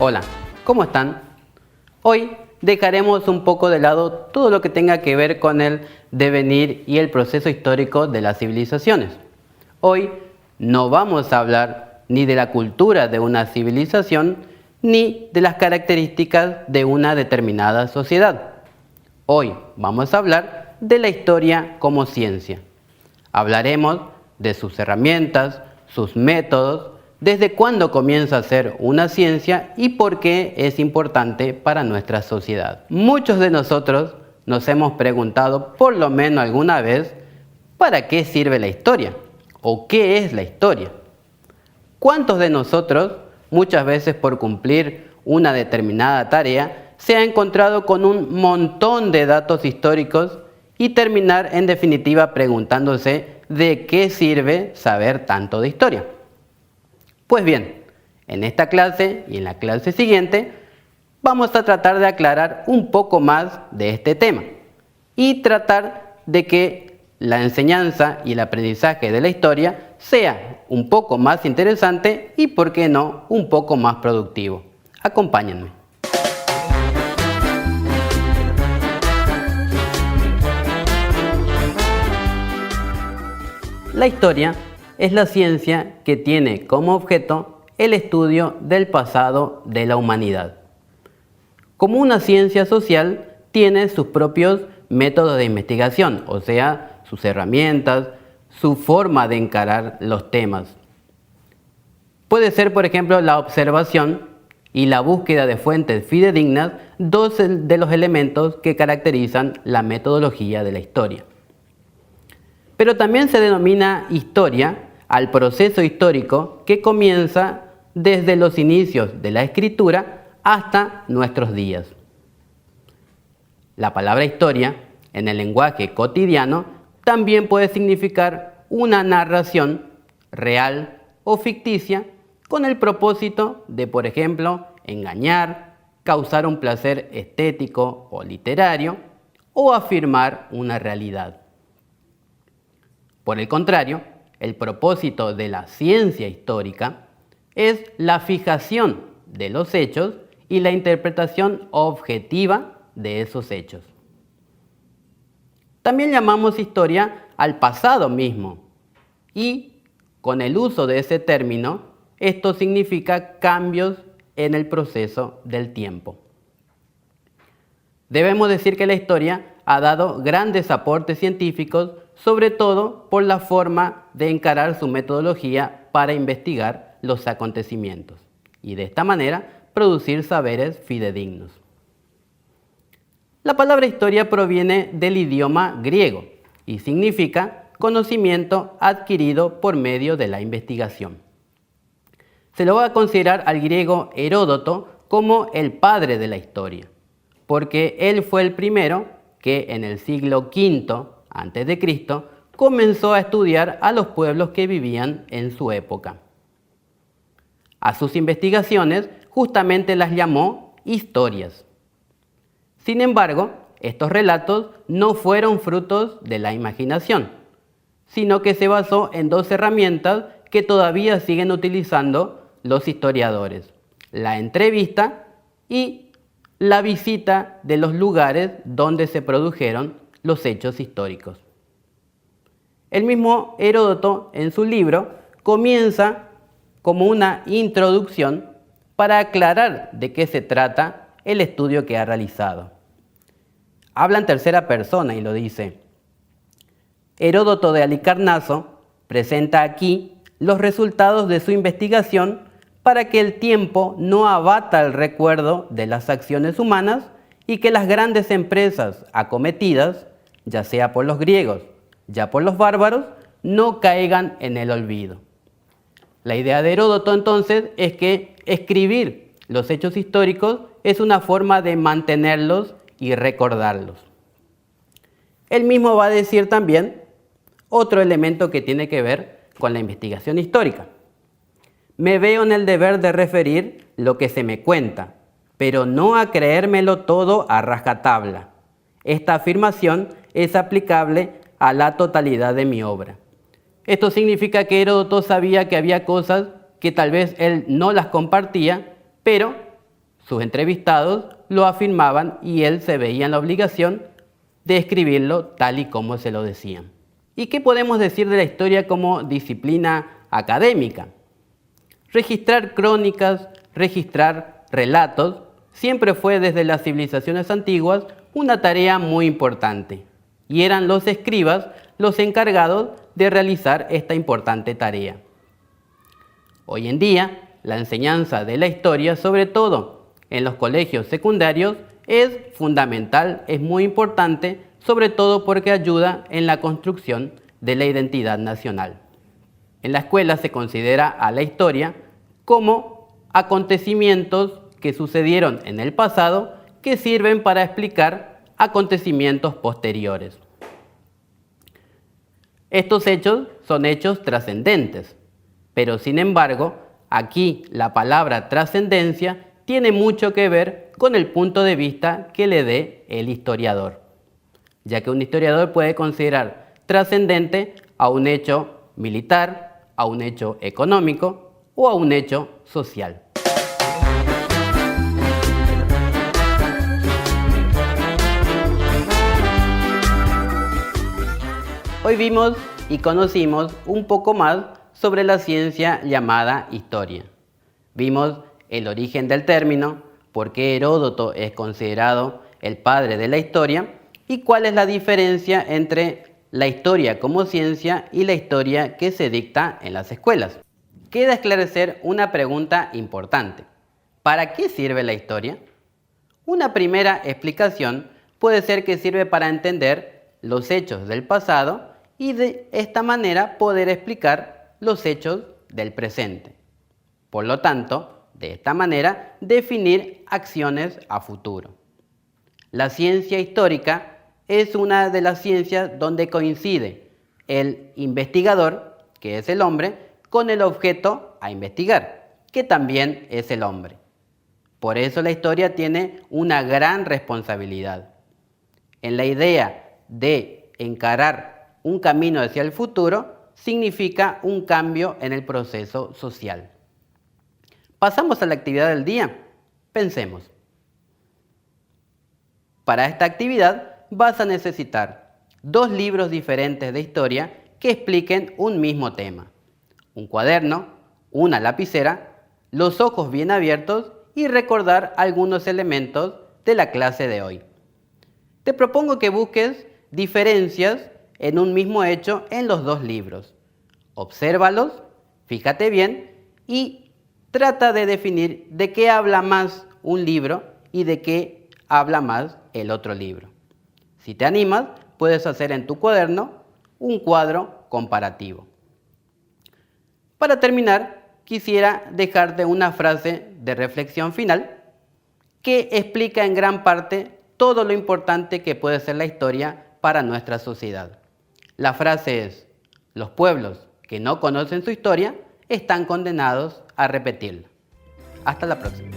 Hola, ¿cómo están? Hoy dejaremos un poco de lado todo lo que tenga que ver con el devenir y el proceso histórico de las civilizaciones. Hoy no vamos a hablar ni de la cultura de una civilización, ni de las características de una determinada sociedad. Hoy vamos a hablar de la historia como ciencia. Hablaremos de sus herramientas, sus métodos, desde cuándo comienza a ser una ciencia y por qué es importante para nuestra sociedad. Muchos de nosotros nos hemos preguntado por lo menos alguna vez ¿para qué sirve la historia? ¿O qué es la historia? ¿Cuántos de nosotros, muchas veces por cumplir una determinada tarea, se ha encontrado con un montón de datos históricos y terminar en definitiva preguntándose de qué sirve saber tanto de historia? Pues bien, en esta clase y en la clase siguiente vamos a tratar de aclarar un poco más de este tema y tratar de que la enseñanza y el aprendizaje de la historia sea un poco más interesante y, por qué no, un poco más productivo. Acompáñenme. La historia es la ciencia que tiene como objeto el estudio del pasado de la humanidad. Como una ciencia social, tiene sus propios métodos de investigación, o sea, sus herramientas, su forma de encarar los temas. Puede ser, por ejemplo, la observación y la búsqueda de fuentes fidedignas, dos de los elementos que caracterizan la metodología de la historia. Pero también se denomina historia al proceso histórico que comienza desde los inicios de la escritura hasta nuestros días. La palabra historia, en el lenguaje cotidiano, también puede significar una narración real o ficticia con el propósito de, por ejemplo, engañar, causar un placer estético o literario o afirmar una realidad. Por el contrario, el propósito de la ciencia histórica es la fijación de los hechos y la interpretación objetiva de esos hechos. También llamamos historia al pasado mismo y con el uso de ese término, esto significa cambios en el proceso del tiempo. Debemos decir que la historia ha dado grandes aportes científicos, sobre todo por la forma de encarar su metodología para investigar los acontecimientos y de esta manera producir saberes fidedignos. La palabra historia proviene del idioma griego y significa conocimiento adquirido por medio de la investigación. Se lo va a considerar al griego Heródoto como el padre de la historia, porque él fue el primero que en el siglo V a.C. comenzó a estudiar a los pueblos que vivían en su época. A sus investigaciones justamente las llamó historias. Sin embargo, estos relatos no fueron frutos de la imaginación, sino que se basó en dos herramientas que todavía siguen utilizando los historiadores: la entrevista y la visita de los lugares donde se produjeron los hechos históricos. El mismo Heródoto, en su libro, comienza como una introducción para aclarar de qué se trata el estudio que ha realizado. Habla en tercera persona y lo dice: Heródoto de Halicarnaso presenta aquí los resultados de su investigación para que el tiempo no abata el recuerdo de las acciones humanas y que las grandes empresas acometidas, ya sea por los griegos, ya por los bárbaros, no caigan en el olvido. La idea de Heródoto entonces es que escribir los hechos históricos es una forma de mantenerlos y recordarlos. Él mismo va a decir también otro elemento que tiene que ver con la investigación histórica. Me veo en el deber de referir lo que se me cuenta, pero no a creérmelo todo a rajatabla. Esta afirmación es aplicable a la totalidad de mi obra. Esto significa que Heródoto sabía que había cosas que tal vez él no las compartía, pero Sus entrevistados lo afirmaban y él se veía en la obligación de escribirlo tal y como se lo decían. ¿Y qué podemos decir de la historia como disciplina académica? Registrar crónicas, registrar relatos, siempre fue desde las civilizaciones antiguas una tarea muy importante, y eran los escribas los encargados de realizar esta importante tarea. Hoy en día, la enseñanza de la historia, sobre todo en los colegios secundarios, es fundamental, es muy importante, sobre todo porque ayuda en la construcción de la identidad nacional. En la escuela se considera a la historia como acontecimientos que sucedieron en el pasado que sirven para explicar acontecimientos posteriores. Estos hechos son hechos trascendentes, pero sin embargo, aquí la palabra trascendencia tiene mucho que ver con el punto de vista que le dé el historiador, ya que un historiador puede considerar trascendente a un hecho militar, a un hecho económico o a un hecho social. Hoy vimos y conocimos un poco más sobre la ciencia llamada historia. Vimos el origen del término, por qué Heródoto es considerado el padre de la historia y cuál es la diferencia entre la historia como ciencia y la historia que se dicta en las escuelas. Queda esclarecer una pregunta importante. ¿Para qué sirve la historia? Una primera explicación puede ser que sirve para entender los hechos del pasado y de esta manera poder explicar los hechos del presente. Por lo tanto, de esta manera, definir acciones a futuro. La ciencia histórica es una de las ciencias donde coincide el investigador, que es el hombre, con el objeto a investigar, que también es el hombre. Por eso la historia tiene una gran responsabilidad. En la idea de encarar un camino hacia el futuro, significa un cambio en el proceso social. Pasamos a la actividad del día. Pensemos. Para esta actividad vas a necesitar 2 libros diferentes de historia que expliquen un mismo tema, un cuaderno, una lapicera, los ojos bien abiertos y recordar algunos elementos de la clase de hoy. Te propongo que busques diferencias en un mismo hecho en los 2 libros. Obsérvalos, fíjate bien y trata de definir de qué habla más un libro y de qué habla más el otro libro. Si te animas, puedes hacer en tu cuaderno un cuadro comparativo. Para terminar, quisiera dejarte una frase de reflexión final que explica en gran parte todo lo importante que puede ser la historia para nuestra sociedad. La frase es: los pueblos que no conocen su historia están condenados a repetirla. Hasta la próxima.